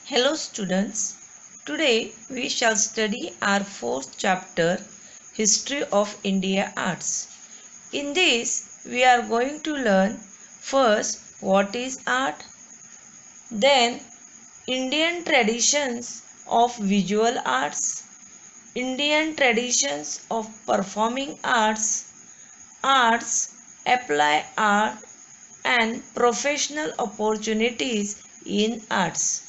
Hello students, today we shall study our fourth chapter, History of India Arts. In this, we are going to learn first what is art, then Indian traditions of visual arts, Indian traditions of performing arts, arts, apply art and professional opportunities in arts.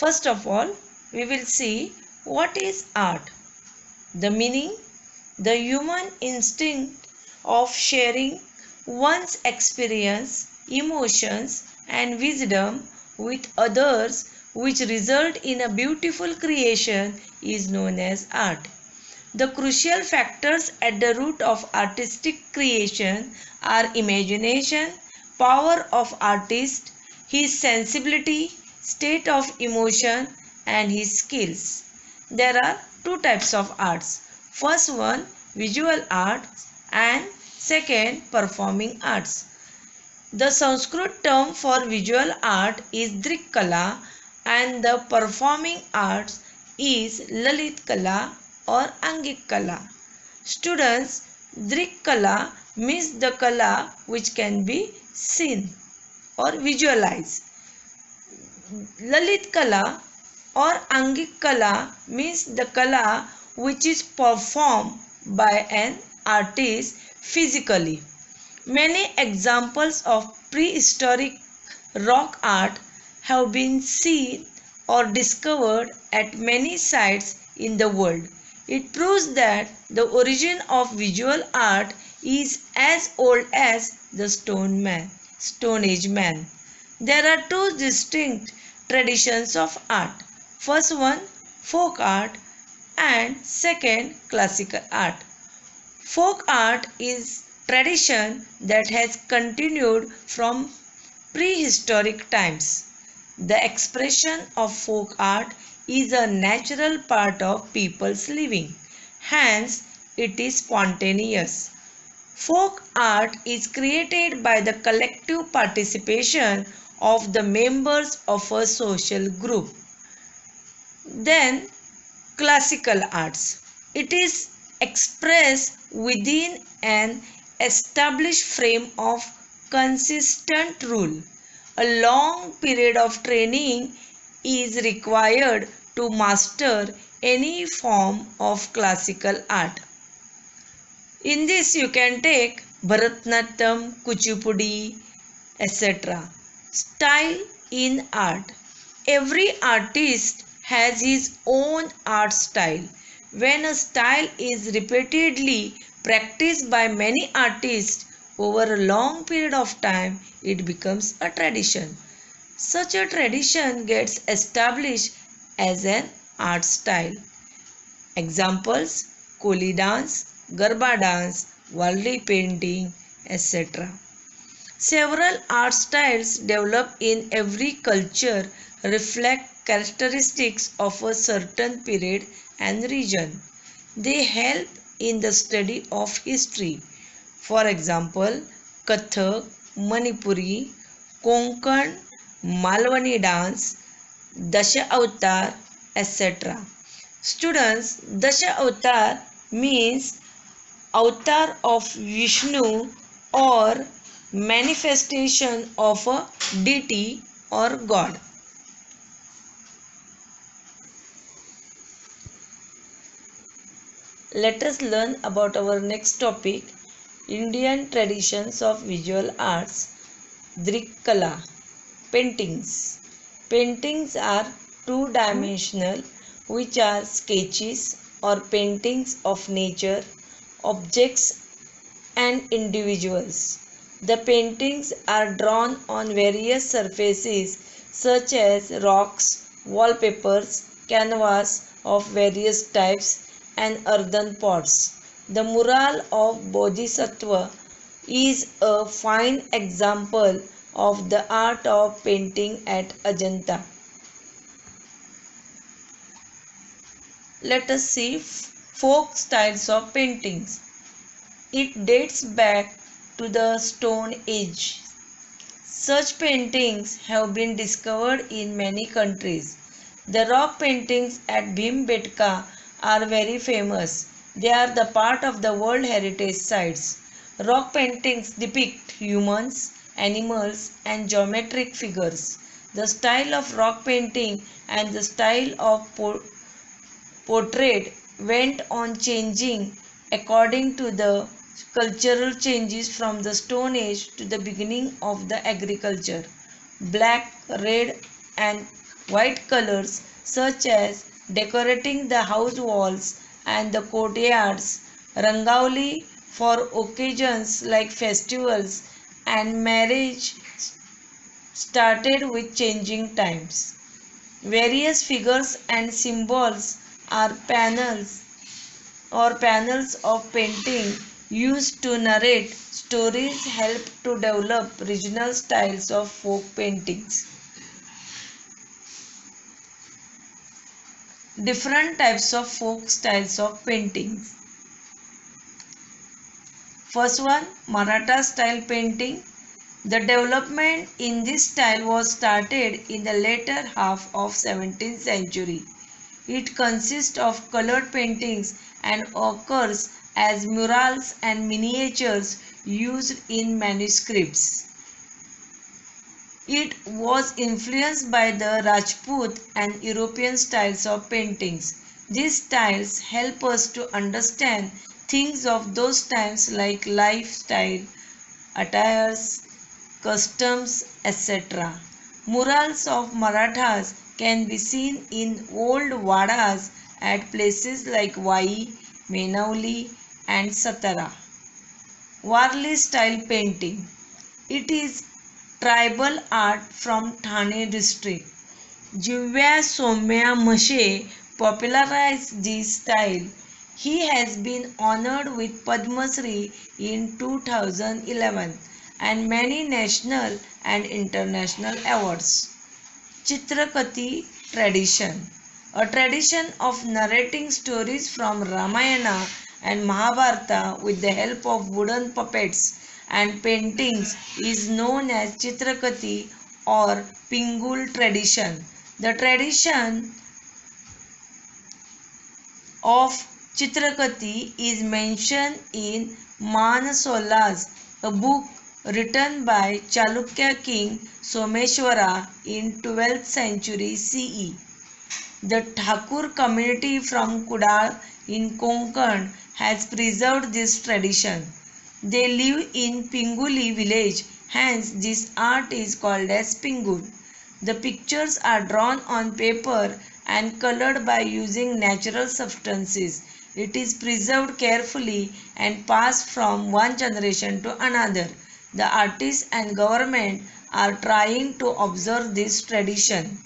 First of all, we will see what is art. The meaning, the human instinct of sharing one's experience, emotions, and wisdom with others, which result in a beautiful creation, is known as art. The crucial factors at the root of artistic creation are imagination, power of artist, his sensibility, state of emotion, and his skills. There are two types of arts. First one, visual arts, and second, performing arts. The Sanskrit term for visual art is Drikkala and the performing arts is Lalit Kala or Angik Kala. Students, Drikkala means the kala which can be seen or visualized. Lalit Kala or Angik Kala means the kala which is performed by an artist physically. Many examples of prehistoric rock art have been seen or discovered at many sites in the world. It proves that the origin of visual art is as old as the Stone Age man. There are two distinct traditions of art. First one, folk art, and second, classical art. Folk art is tradition that has continued from prehistoric times. The expression of folk art is a natural part of people's living. Hence, it is spontaneous. Folk art is created by the collective participation of the members of a social group. Then, classical arts. It is expressed within an established frame of consistent rule. A long period of training is required to master any form of classical art. In this you can take Bharatanatyam, Kuchipudi, etc. Style in art. Every artist has his own art style. When a style is repeatedly practiced by many artists over a long period of time, it becomes a tradition. Such a tradition gets established as an art style. Examples: Koli dance, Garba dance, Walli painting, etc. Several art styles developed in every culture reflect characteristics of a certain period and region. They help in the study of history. For example, Kathak, Manipuri, Konkan, Malwani dance, Dasha Avatar, etc. Students, Dasha Avatar means avatar of Vishnu or manifestation of a deity or god. Let us learn about our next topic, Indian traditions of visual arts, Drikkala, paintings. Paintings are two-dimensional, which are sketches or paintings of nature, objects and individuals. The paintings are drawn on various surfaces such as rocks, wallpapers, canvas of various types, and earthen pots. The mural of Bodhisattva is a fine example of the art of painting at Ajanta. Let us see folk styles of paintings. It dates back to the Stone Age. Such paintings have been discovered in many countries. The rock paintings at Bhimbetka are very famous. They are the part of the World Heritage Sites. Rock paintings depict humans, animals, and geometric figures. The style of rock painting and the style of portrait went on changing according to the cultural changes from the Stone Age to the beginning of the agriculture. Black, red, and white colors, such as decorating the house walls and the courtyards, Rangauli for occasions like festivals and marriage, started with changing times. Various figures and symbols are panels of painting used to narrate stories help to develop regional styles of folk paintings. Different types of folk styles of paintings. First one, Maratha style painting. The development in this style was started in the later half of 17th century. It consists of colored paintings and occurs as murals and miniatures used in manuscripts. It was influenced by the Rajput and European styles of paintings. These styles help us to understand things of those times like lifestyle, attires, customs, etc. Murals of Marathas can be seen in old Vadas at places like Vai, Menauli and Satara. Warli style painting. It is tribal art from Thane district. Jivya Somya Mashe popularized this style. He has been honored with Padma Shri in 2011 and many national and international awards. Chitrakati tradition. A tradition of narrating stories from Ramayana and Mahabharata with the help of wooden puppets and paintings is known as Chitrakati or Pingul tradition. The tradition of Chitrakati is mentioned in Manasolas, a book written by Chalukya king Someshwara in 12th century CE. The Thakur community from Kudal in Konkan has preserved this tradition. They live in Pinguli village, hence this art is called as Pingul. The pictures are drawn on paper and colored by using natural substances. It is preserved carefully and passed from one generation to another. The artists and government are trying to observe this tradition.